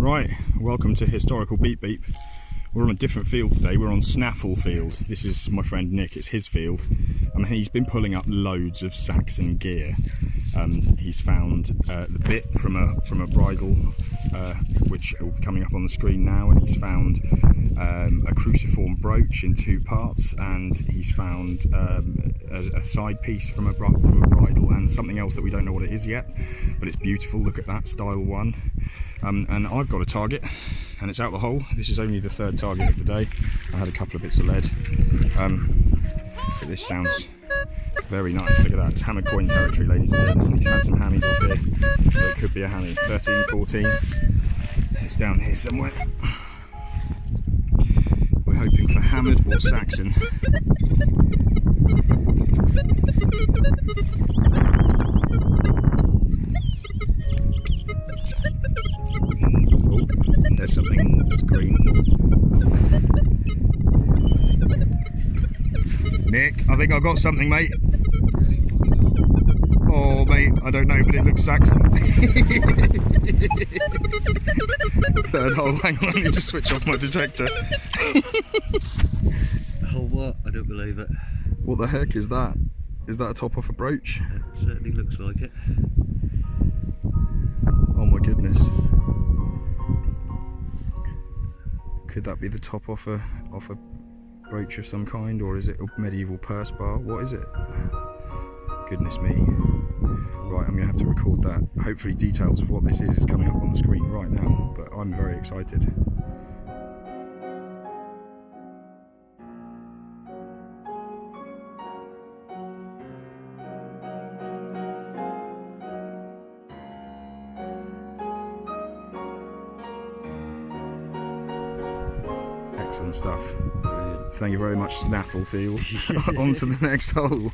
Right, welcome to Historical Beep Beep. We're on a different field today. We're on Snaffle Field. This is my friend Nick, it's his field. He's been pulling up loads of Saxon gear. He's found the bit from a bridle, which will be coming up on the screen now, and he's found a cruciform brooch in two parts, and he's found a side piece from a bridle and something else that we don't know what it is yet, but it's beautiful. Look at that, style one. And I've got a target, and it's out the hole. This is only the third target of the day. I had a couple of bits of lead, but this sounds very nice. Look at that, it's hammered coin territory, ladies and gents. He's had some hammies off here, so it could be a hammy. 13, 14, it's down here somewhere. We're hoping for hammered or Saxon. There's something that's green. Nick, I think I've got something, mate. Oh, mate, I don't know, but it looks Saxon. Third hole, hang on, I need to switch off my detector. Oh, what? I don't believe it. What the heck is that? Is that a top off a brooch? It certainly looks like it. Oh my goodness. Could that be the top off a brooch of some kind, or is it a medieval purse bar? What is it? Goodness me. Right, I'm going to have to record that. Hopefully details of what this is coming up on the screen right now, but I'm very excited. Excellent stuff. Brilliant. Thank you very much, Snaffle Field. On to the next hole.